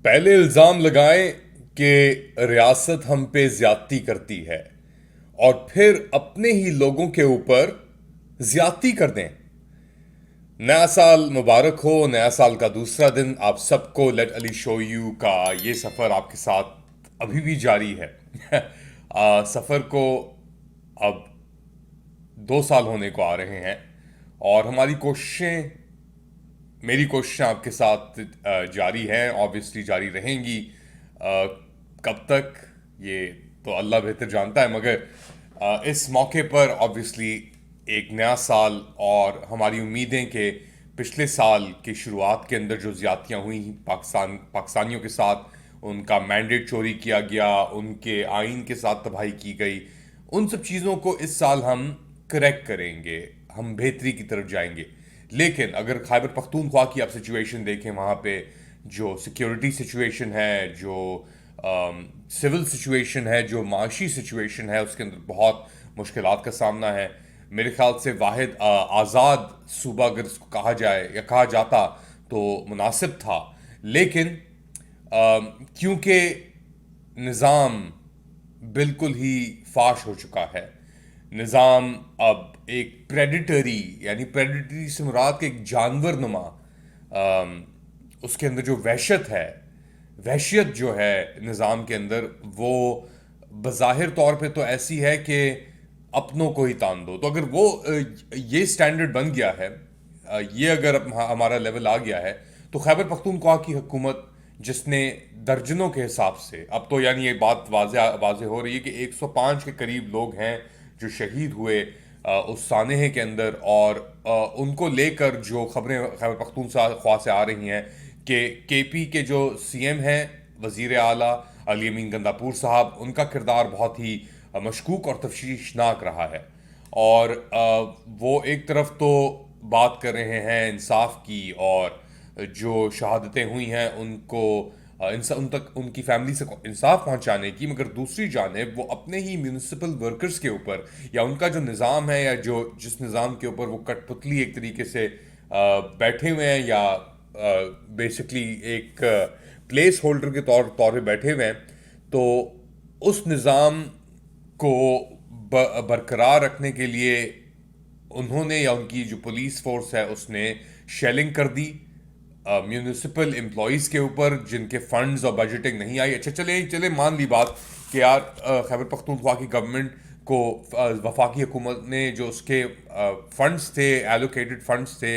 पहले इल्जाम लगाएं कि रियासत हम पे ज्यादती करती है और फिर अपने ही लोगों के ऊपर ज्यादती कर दें। नया साल मुबारक हो। नया साल का दूसरा दिन आप सबको लेट अली शो यू का ये सफ़र आपके साथ अभी भी जारी है। सफ़र को अब 2 साल होने को आ रहे हैं और हमारी कोशिशें, मेरी कोशिशें आपके साथ जारी हैं, ऑब्वियसली जारी रहेंगी। कब तक ये तो अल्लाह बेहतर जानता है, मगर इस मौके पर ऑब्वियसली एक नया साल और हमारी उम्मीदें कि पिछले साल की शुरुआत के अंदर जो ज़्यादतियाँ हुई पाकिस्तानियों के साथ, उनका मैंडेट चोरी किया गया, उनके आइन के साथ तबाही की गई, उन सब चीज़ों को इस साल हम करेक्ट करेंगे, हम बेहतरी की तरफ जाएंगे। लेकिन अगर खैबर पख्तूनख्वा की आप सिचुएशन देखें, वहाँ पे जो सिक्योरिटी सिचुएशन है, जो सिविल सिचुएशन है, जो माशी सिचुएशन है, उसके अंदर बहुत मुश्किलात का सामना है। मेरे ख्याल से वाहिद आज़ाद सूबा अगर इसको कहा जाए या कहा जाता तो मुनासिब था। लेकिन क्योंकि निज़ाम बिल्कुल ही फाश हो चुका है, निज़ाम अब एक प्रेडिटरी, यानी प्रेडिटरी से मुराद के एक जानवर नुमा, उसके अंदर जो वहशत है, वहशियत जो है निज़ाम के अंदर, वो बज़ाहिर तौर पे तो ऐसी है कि अपनों को ही तान दो। तो अगर वो ये स्टैंडर्ड बन गया है, ये अगर हमारा लेवल आ गया है, तो खैबर पख्तूनख्वा की हुकूमत, जिसने दर्जनों के हिसाब से, अब तो यानी ये बात वाज़े वाज़े हो रही है कि 105 के करीब लोग हैं जो शहीद हुए उस सानहे के अंदर, और उनको लेकर जो खबरें खैबर पख्तूनख्वा से आ रही हैं कि केपी के जो सीएम हैं, वज़ीर आला अली अमीन गंदापुर साहब, उनका किरदार बहुत ही मशकूक और तफ्शीशनाक रहा है। और वो एक तरफ तो बात कर रहे हैं इंसाफ की, और जो शहादतें हुई हैं उनको उन तक उनकी फैमिली से इंसाफ पहुंचाने की, मगर दूसरी जानिब वो अपने ही म्यूनिसिपल वर्कर्स के ऊपर, या उनका जो निज़ाम है, या जो जिस निज़ाम के ऊपर वो कठपुतली एक तरीके से बैठे हुए हैं, या बेसिकली एक प्लेस होल्डर के तौर तौर पे बैठे हुए हैं, तो उस निज़ाम को बरकरार रखने के लिए उन्होंने, या उनकी जो पुलिस फोर्स है उसने शेलिंग कर दी म्यूनिसिपल एम्प्लॉयज़ के ऊपर, जिनके फंड्स और बजटिंग नहीं आई। अच्छा, चले चले मान ली बात कि यार खैबर पख्तूनख्वा की गवर्नमेंट को, वफाकी हुकूमत ने जो उसके फंड्स थे, एलोकेटेड फंड्स थे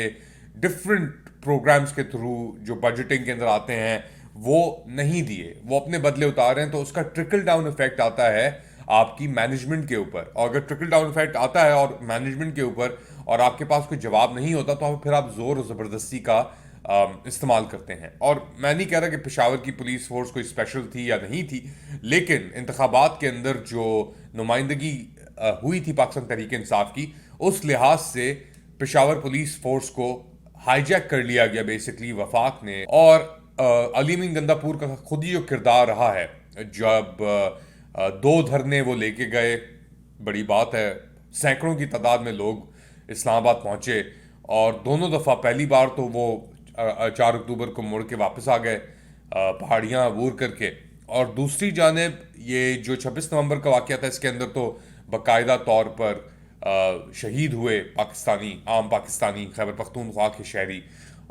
डिफरेंट प्रोग्राम्स के थ्रू जो बजटिंग के अंदर आते हैं, वो नहीं दिए, वो अपने बदले उतार रहे हैं, तो उसका ट्रिकल डाउन इफेक्ट आता है आपकी मैनेजमेंट के ऊपर। और अगर ट्रिकल डाउन इफेक्ट आता है और मैनेजमेंट के ऊपर, और आपके पास कोई जवाब नहीं होता, तो फिर आप जोर और ज़बरदस्ती का इस्तेमाल करते हैं। और मैं नहीं कह रहा कि पेशावर की पुलिस फोर्स कोई स्पेशल थी या नहीं थी, लेकिन इंतखाबात के अंदर जो नुमाइंदगी हुई थी पाकिस्तान तहरीक इंसाफ की, उस लिहाज से पेशावर पुलिस फोर्स को हाईजैक कर लिया गया बेसिकली वफाक ने। और अली अमीन गंदापुर का खुद ही जो किरदार रहा है, जब दो धरने वो लेके गए, बड़ी बात है, सैकड़ों की तादाद में लोग इस्लामाबाद पहुंचे, और दोनों दफ़ा, पहली बार तो वो 4 अक्टूबर को मुड़ के वापस आ गए पहाड़ियाँ अबूर करके, और दूसरी जानब ये जो 26 नवंबर का वाक़या था, इसके अंदर तो बाकायदा तौर पर शहीद हुए पाकिस्तानी, आम पाकिस्तानी, खैबर पख्तूनख्वा के शहरी,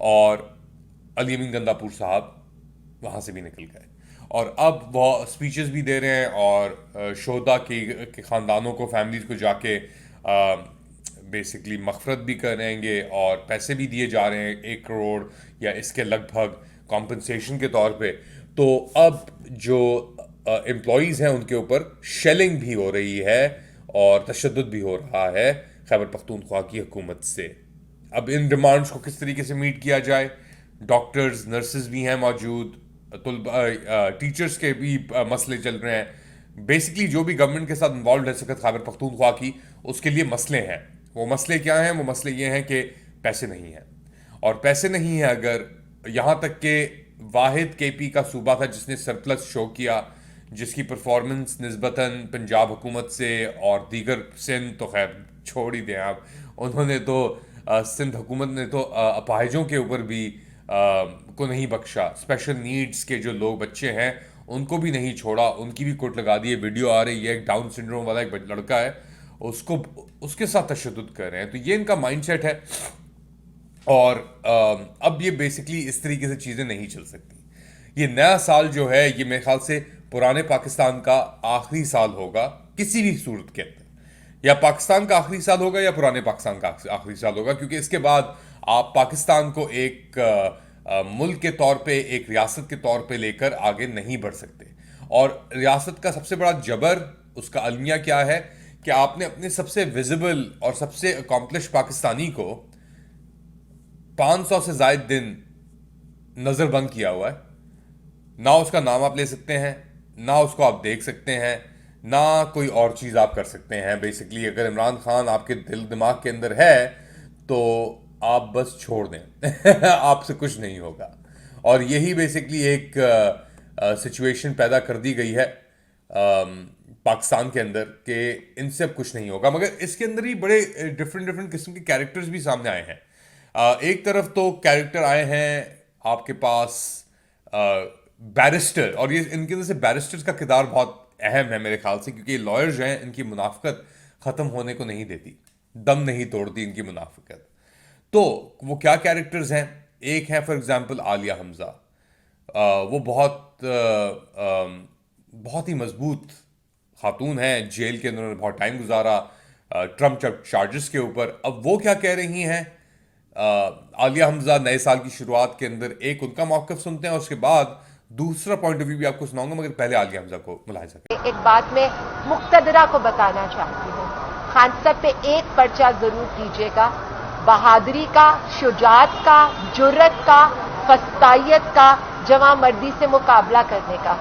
और अली अमीन गंदापुर साहब वहाँ से भी निकल गए। और अब वो स्पीचेस भी दे रहे हैं, और शोधा के ख़ानदानों को, फैमिलीज़ को जाके बेसिकली मग़फ़रत भी करेंगे, और पैसे भी दिए जा रहे हैं 1 करोड़ या इसके लगभग कॉम्पनसेशन के तौर पे। तो अब जो एम्प्लॉयज़ हैं उनके ऊपर शेलिंग भी हो रही है और तशद्दुद भी हो रहा है खैबर पख्तूनख्वा की हुकूमत से। अब इन डिमांड्स को किस तरीके से मीट किया जाए, डॉक्टर्स, नर्सेज भी हैं मौजूद, टीचर्स के भी मसले चल रहे हैं। बेसिकली जो भी गवर्नमेंट के साथ इन्वॉल्व है सकत खैबर पख्तूनख्वा की, उसके लिए मसले हैं। वो मसले क्या हैं? वो मसले ये हैं कि पैसे नहीं हैं, और पैसे नहीं हैं, अगर यहाँ तक कि वाहिद केपी का सूबा था जिसने सरप्लस शो किया, जिसकी परफॉर्मेंस निस्बतन पंजाब हुकूमत से और दीगर, सिंध तो खैर छोड़ ही दें आप, उन्होंने तो सिंध हुकूमत ने तो अपाहिजों के ऊपर भी को नहीं बख्शा, स्पेशल नीड्स के जो लोग बच्चे हैं उनको भी नहीं छोड़ा, उनकी भी कुट लगा दी है। वीडियो आ रही है, एक डाउन सिंड्रोम वाला एक लड़का है, उसको उसके साथ तशद्दुद कर रहे हैं। तो ये इनका माइंडसेट है। और अब ये बेसिकली इस तरीके से चीज़ें नहीं चल सकती। ये नया साल जो है ये मेरे ख्याल से पुराने पाकिस्तान का आखिरी साल होगा किसी भी सूरत के अंदर। या पाकिस्तान का आखिरी साल होगा या पुराने पाकिस्तान का आखिरी साल होगा, क्योंकि इसके बाद आप पाकिस्तान को एक मुल्क के तौर पे, एक रियासत के तौर पे लेकर आगे नहीं बढ़ सकते। और रियासत का सबसे बड़ा जबर, उसका अलमिया क्या है कि आपने अपने सबसे विजिबल और सबसे अकॉम्प्लिश पाकिस्तानी को 500 से जायद दिन नजरबंद किया हुआ है। ना उसका नाम आप ले सकते हैं, ना उसको आप देख सकते हैं, ना कोई और चीज़ आप कर सकते हैं। बेसिकली अगर इमरान खान आपके दिल दिमाग के अंदर है तो आप बस छोड़ दें आपसे कुछ नहीं होगा। और यही बेसिकली एक सिचुएशन पैदा कर दी गई है पाकिस्तान के अंदर कि इनसे अब कुछ नहीं होगा। मगर इसके अंदर ही बड़े डिफरेंट डिफरेंट किस्म के कैरेक्टर्स भी सामने आए हैं। एक तरफ तो कैरेक्टर आए हैं आपके पास बैरिस्टर, और ये इनके अंदर से बैरिस्टर्स का किरदार बहुत अहम है मेरे ख्याल से, क्योंकि लॉयर्स हैं, इनकी मुनाफिकत ख़त्म होने को नहीं देती, दम नहीं तोड़ती इनकी मुनाफिकत। तो वो क्या कैरेक्टर्स हैं? एक है फॉर एग्जांपल आलिया हमजा। वो बहुत ही मजबूत खातून है, जेल के अंदर उन्होंने बहुत टाइम गुजारा ट्रम्प चार्जेस के ऊपर। अब वो क्या कह रही हैं आलिया हमजा नए साल की शुरुआत के अंदर? एक उनका मौक़िफ़ सुनते हैं और उसके बाद दूसरा पॉइंट ऑफ व्यू भी आपको सुनाऊंगा, मगर पहले आलिया हमजा को मुलाहिजा करें। एक बात मैं मुक्तदरा को बताना चाहती हूँ, खान साहब पे एक पर्चा जरूर कीजिएगा, बहादुरी का, शुजात का, जुर्रत का, फस्तायत का, जवां मर्दी से मुकाबला करने का।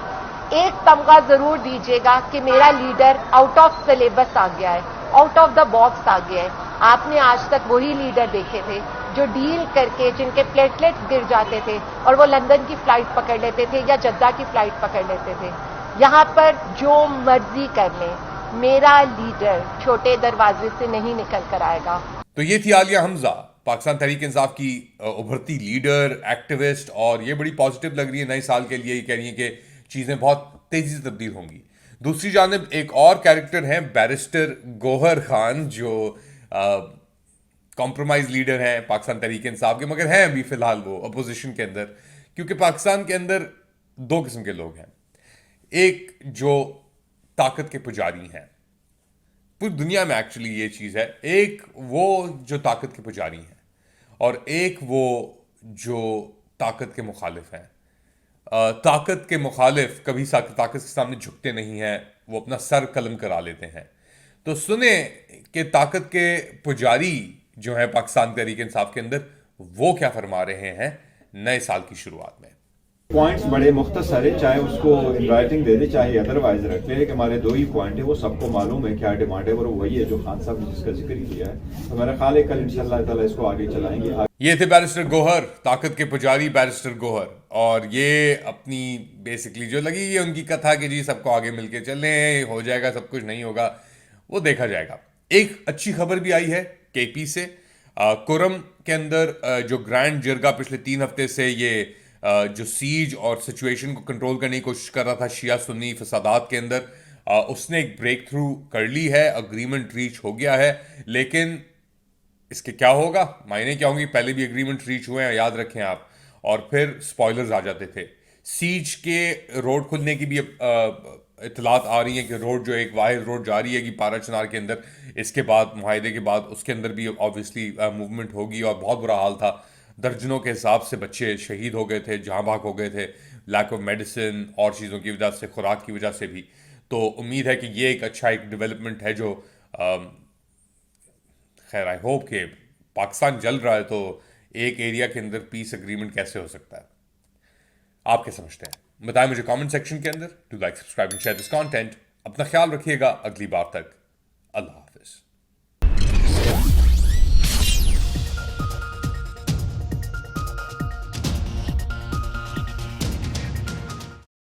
एक तमगा जरूर दीजिएगा कि मेरा लीडर आउट ऑफ सिलेबस आ गया है, आउट ऑफ द बॉक्स आ गया है। आपने आज तक वही लीडर देखे थे जो डील करके, जिनके प्लेटलेट्स गिर जाते थे और वो लंदन की फ्लाइट पकड़ लेते थे या जद्दा की फ्लाइट पकड़ लेते थे। यहां पर जो मर्जी कर लें, मेरा लीडर छोटे दरवाजे से नहीं निकल कर आएगा। तो ये थी आलिया हमजा, पाकिस्तान तहरीक इंसाफ की उभरती लीडर, एक्टिविस्ट, और ये बड़ी पॉजिटिव लग रही है नए साल के लिए। ये कह रही है कि चीज़ें बहुत तेज़ी से तब्दील होंगी। दूसरी जानब एक और कैरेक्टर हैं बैरिस्टर गौहर खान, जो कॉम्प्रोमाइज लीडर हैं पाकिस्तान तहरीक इंसाफ के, मगर हैं अभी फ़िलहाल वो अपोजिशन के अंदर। क्योंकि पाकिस्तान के अंदर दो किस्म के लोग हैं, एक जो ताकत के पुजारी हैं, पूरी दुनिया में एक्चुअली ये चीज़ है, एक वो जो ताकत के पुजारी हैं और एक वो जो ताकत के मुखालिफ हैं। ताकत के मुखालिफ कभी ताकत के सामने झुकते नहीं हैं, वो अपना सर कलम करा लेते हैं। तो सुने कि ताकत के पुजारी जो है पाकिस्तान तहरीक इंसाफ के अंदर, वो क्या फरमा रहे हैं नए साल की शुरुआत में। पॉइंट्स बड़े मुख्तसर है, चाहे उसको इन राइटिंग दे दे चाहे अदरवाइज रख ले, कि हमारे दो ही पॉइंट है, वो सबको मालूम है क्या डिमांड है, और वही है जो खान साहब ने जिसका जिक्र किया है। तो मेरा ख्याल है कल इंशाल्लाह ताला इसको आगे चलाएंगे। ये थे बैरिस्टर गौहर, ताकत के पुजारी बैरिस्टर गौहर, और ये अपनी बेसिकली जो लगी है उनकी कथा कि जी सबको आगे मिलके चलने, हो जाएगा सब कुछ, नहीं होगा वो देखा जाएगा। एक अच्छी खबर भी आई है केपी से। कुरम के अंदर जो ग्रैंड जिरगा पिछले 3 हफ्ते से ये जो सीज और सिचुएशन को कंट्रोल करने की कोशिश कर रहा था शिया सुन्नी फसादात के अंदर, उसने एक ब्रेक थ्रू कर ली है, अग्रीमेंट रीच हो गया है। लेकिन इसके क्या होगा, मायने क्या होंगी? पहले भी एग्रीमेंट रीच हुए हैं, याद रखें आप, और फिर स्पॉयलर्स आ जाते थे। सीज के रोड खुलने की भी इतलात आ रही है कि रोड जो एक वाहिद रोड जा रही है कि पारा चनार के अंदर, इसके बाद मुआहदे के बाद उसके अंदर भी ऑब्वियसली मूवमेंट होगी। और बहुत बुरा हाल था, दर्जनों के हिसाब से बच्चे शहीद हो गए थे, जहाँ भाग हो गए थे, लैक ऑफ मेडिसिन और चीज़ों की वजह से, खुराक की वजह से भी। तो उम्मीद है कि ये एक अच्छा एक डेवलपमेंट है जो खैर आई होप कि पाकिस्तान जल रहा है तो एक एरिया के अंदर पीस एग्रीमेंट कैसे हो सकता है? आप क्या समझते हैं? बताएं मुझे कमेंट सेक्शन के अंदर। Do like, subscribe and share this content. अपना ख्याल रखिएगा, अगली बार तक अल्लाह।